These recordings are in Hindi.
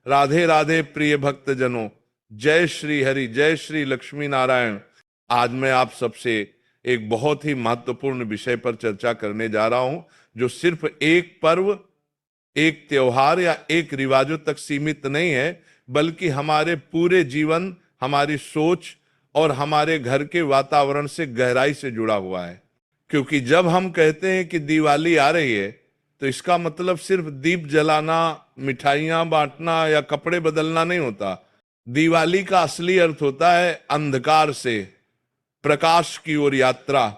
राधे राधे प्रिय भक्तजनों, जय श्री हरि, जय श्री लक्ष्मी नारायण। आज मैं आप सबसे एक बहुत ही महत्वपूर्ण विषय पर चर्चा करने जा रहा हूं, जो सिर्फ एक पर्व, एक त्योहार या एक रिवाजों तक सीमित नहीं है, बल्कि हमारे पूरे जीवन, हमारी सोच और हमारे घर के वातावरण से गहराई से जुड़ा हुआ है। क्योंकि जब हम कहते हैं कि दिवाली आ रही है, तो इसका मतलब सिर्फ दीप जलाना, मिठाइयां बांटना या कपड़े बदलना नहीं होता। दिवाली का असली अर्थ होता है अंधकार से प्रकाश की ओर यात्रा,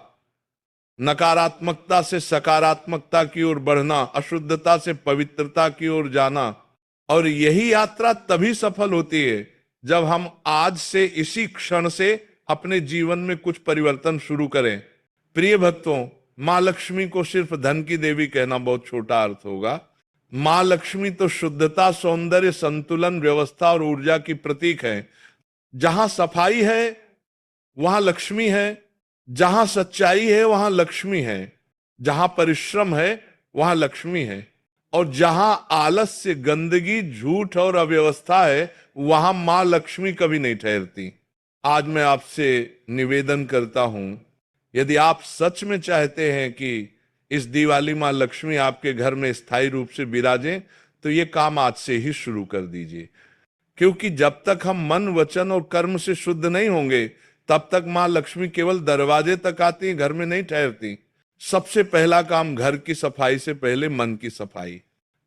नकारात्मकता से सकारात्मकता की ओर बढ़ना, अशुद्धता से पवित्रता की ओर जाना। और यही यात्रा तभी सफल होती है जब हम आज से, इसी क्षण से अपने जीवन में कुछ परिवर्तन शुरू करें। प्रिय भक्तों, मां लक्ष्मी को सिर्फ धन की देवी कहना बहुत छोटा अर्थ होगा। मां लक्ष्मी तो शुद्धता, सौंदर्य, संतुलन, व्यवस्था और ऊर्जा की प्रतीक है। जहां सफाई है वहां लक्ष्मी है, जहां सच्चाई है वहां लक्ष्मी है, जहां परिश्रम है वहां लक्ष्मी है, और जहां आलस्य, गंदगी, झूठ और अव्यवस्था है वहां मां लक्ष्मी कभी नहीं ठहरती। आज मैं आपसे निवेदन करता हूं, यदि आप सच में चाहते हैं कि इस दिवाली मां लक्ष्मी आपके घर में स्थायी रूप से विराजें, तो ये काम आज से ही शुरू कर दीजिए। क्योंकि जब तक हम मन, वचन और कर्म से शुद्ध नहीं होंगे, तब तक मां लक्ष्मी केवल दरवाजे तक आती, घर में नहीं ठहरती। सबसे पहला काम घर की सफाई से पहले मन की सफाई।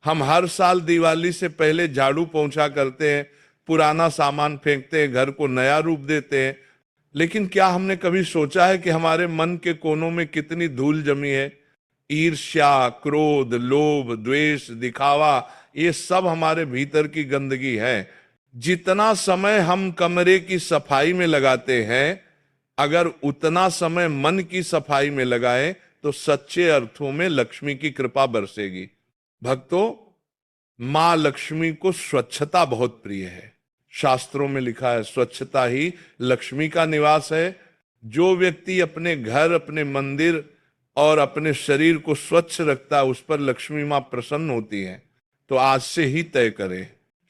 हम हर साल दिवाली से पहले झाड़ू पोंछा करते हैं, पुराना सामान फेंकते हैं, घर को नया रूप देते हैं। लेकिन क्या हमने कभी सोचा है कि हमारे मन के कोनों में कितनी धूल जमी है? ईर्ष्या, क्रोध, लोभ, द्वेष, दिखावा, ये सब हमारे भीतर की गंदगी है। जितना समय हम कमरे की सफाई में लगाते हैं, अगर उतना समय मन की सफाई में लगाएं, तो सच्चे अर्थों में लक्ष्मी की कृपा बरसेगी। भक्तों, मां लक्ष्मी को स्वच्छता बहुत प्रिय है। शास्त्रों में लिखा है, स्वच्छता ही लक्ष्मी का निवास है। जो व्यक्ति अपने घर, अपने मंदिर और अपने शरीर को स्वच्छ रखता है, उस पर लक्ष्मी मां प्रसन्न होती है। तो आज से ही तय करें,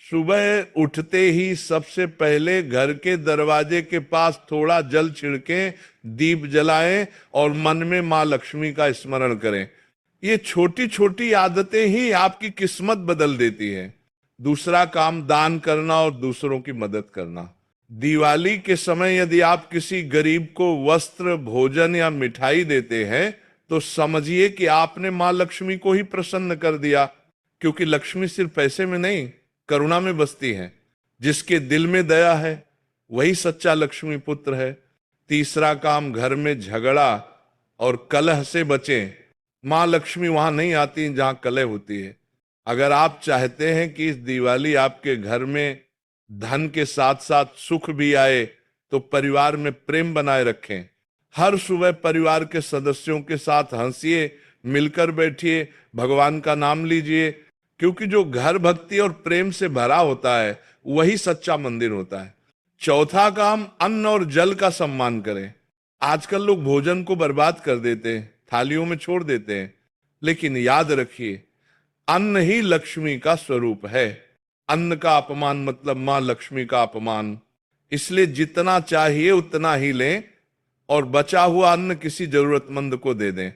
सुबह उठते ही सबसे पहले घर के दरवाजे के पास थोड़ा जल छिड़कें, दीप जलाएं और मन में मां लक्ष्मी का स्मरण करें। ये छोटी छोटी आदतें ही आपकी किस्मत बदल देती है। दूसरा काम, दान करना और दूसरों की मदद करना। दिवाली के समय यदि आप किसी गरीब को वस्त्र, भोजन या मिठाई देते हैं, तो समझिए कि आपने मां लक्ष्मी को ही प्रसन्न कर दिया। क्योंकि लक्ष्मी सिर्फ पैसे में नहीं, करुणा में बसती है। जिसके दिल में दया है वही सच्चा लक्ष्मी पुत्र है। तीसरा काम, घर में झगड़ा और कलह से बचें। मां लक्ष्मी वहां नहीं आती जहां कलह होती है। अगर आप चाहते हैं कि इस दिवाली आपके घर में धन के साथ साथ सुख भी आए, तो परिवार में प्रेम बनाए रखें। हर सुबह परिवार के सदस्यों के साथ हंसिए, मिलकर बैठिए, भगवान का नाम लीजिए। क्योंकि जो घर भक्ति और प्रेम से भरा होता है, वही सच्चा मंदिर होता है। चौथा काम, अन्न और जल का सम्मान करें। आजकल लोग भोजन को बर्बाद कर देते हैं, थालियों में छोड़ देते हैं। लेकिन याद रखिए, अन्न ही लक्ष्मी का स्वरूप है। अन्न का अपमान मतलब मां लक्ष्मी का अपमान। इसलिए जितना चाहिए उतना ही लें और बचा हुआ अन्न किसी जरूरतमंद को दे दें।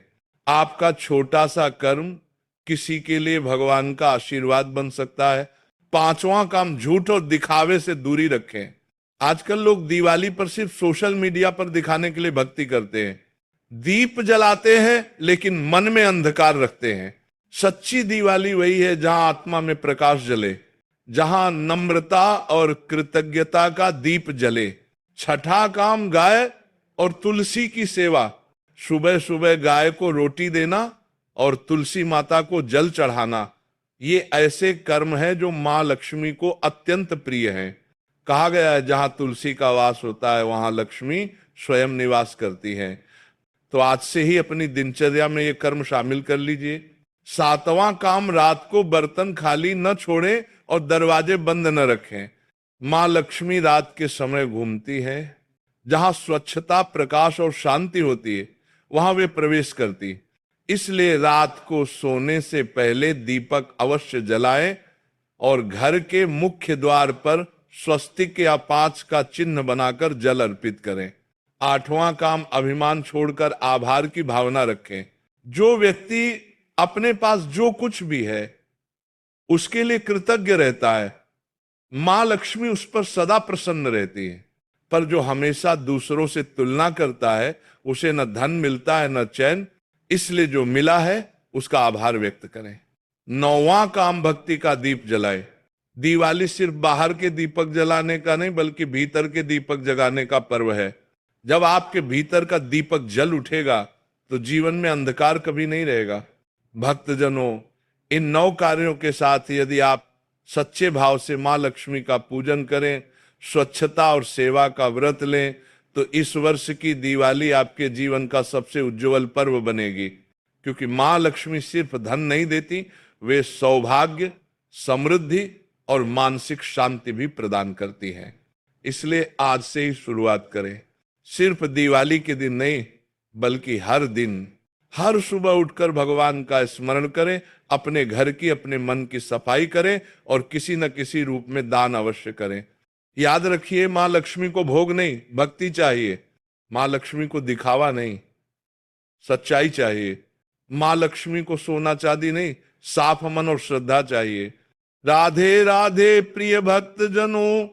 आपका छोटा सा कर्म किसी के लिए भगवान का आशीर्वाद बन सकता है। पांचवा काम, झूठ और दिखावे से दूरी रखें। आजकल लोग दिवाली पर सिर्फ सोशल मीडिया पर दिखाने के लिए भक्ति करते हैं। दीप जलाते हैं लेकिन मन में अंधकार रखते हैं। सच्ची दिवाली वही है जहां आत्मा में प्रकाश जले, जहां नम्रता और कृतज्ञता का दीप जले। छठा काम, गाय और तुलसी की सेवा। सुबह सुबह गाय को रोटी देना और तुलसी माता को जल चढ़ाना, ये ऐसे कर्म है जो मां लक्ष्मी को अत्यंत प्रिय हैं। कहा गया है, जहां तुलसी का वास होता है वहां लक्ष्मी स्वयं निवास करती है। तो आज से ही अपनी दिनचर्या में ये कर्म शामिल कर लीजिए। सातवां काम, रात को बर्तन खाली न छोड़ें और दरवाजे बंद न रखें। मां लक्ष्मी रात के समय घूमती है। जहां स्वच्छता, प्रकाश और शांति होती है, वहां वे प्रवेश करती। इसलिए रात को सोने से पहले दीपक अवश्य जलाएं और घर के मुख्य द्वार पर स्वस्तिक या 5 का चिन्ह बनाकर जल अर्पित करें। 8वां काम, अभिमान छोड़कर आभार की भावना रखें। जो व्यक्ति अपने पास जो कुछ भी है उसके लिए कृतज्ञ रहता है, मां लक्ष्मी उस पर सदा प्रसन्न रहती है। पर जो हमेशा दूसरों से तुलना करता है उसे न धन मिलता है न चैन, इसलिए जो मिला है उसका आभार व्यक्त करें। 9वां काम, भक्ति का दीप जलाए। दिवाली सिर्फ बाहर के दीपक जलाने का नहीं बल्कि भीतर के दीपक जगाने का पर्व है। जब आपके भीतर का दीपक जल उठेगा तो जीवन में अंधकार कभी नहीं रहेगा। भक्तजनों, इन 9 कार्यों के साथ यदि आप सच्चे भाव से मां लक्ष्मी का पूजन करें, स्वच्छता और सेवा का व्रत लें, तो इस वर्ष की दिवाली आपके जीवन का सबसे उज्जवल पर्व बनेगी। क्योंकि मां लक्ष्मी सिर्फ धन नहीं देती, वे सौभाग्य, समृद्धि और मानसिक शांति भी प्रदान करती हैं। इसलिए आज से ही शुरुआत करें। सिर्फ दिवाली के दिन नहीं बल्कि हर दिन, हर सुबह उठकर भगवान का स्मरण करें, अपने घर की, अपने मन की सफाई करें और किसी न किसी रूप में दान अवश्य करें। याद रखिए, मां लक्ष्मी को भोग नहीं, भक्ति चाहिए। मां लक्ष्मी को दिखावा नहीं, सच्चाई चाहिए। मां लक्ष्मी को सोना चांदी नहीं, साफ मन और श्रद्धा चाहिए। राधे राधे प्रिय भक्त जनों,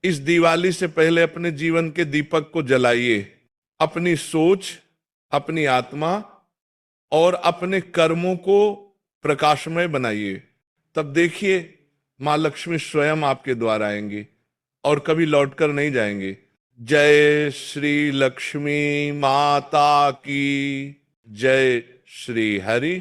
इस दिवाली से पहले अपने जीवन के दीपक को जलाइए। अपनी सोच, अपनी आत्मा और अपने कर्मों को प्रकाशमय बनाइए। तब देखिए मां लक्ष्मी स्वयं आपके द्वार आएंगी और कभी लौटकर नहीं जाएंगे। जय श्री लक्ष्मी माता की जय। श्री हरि।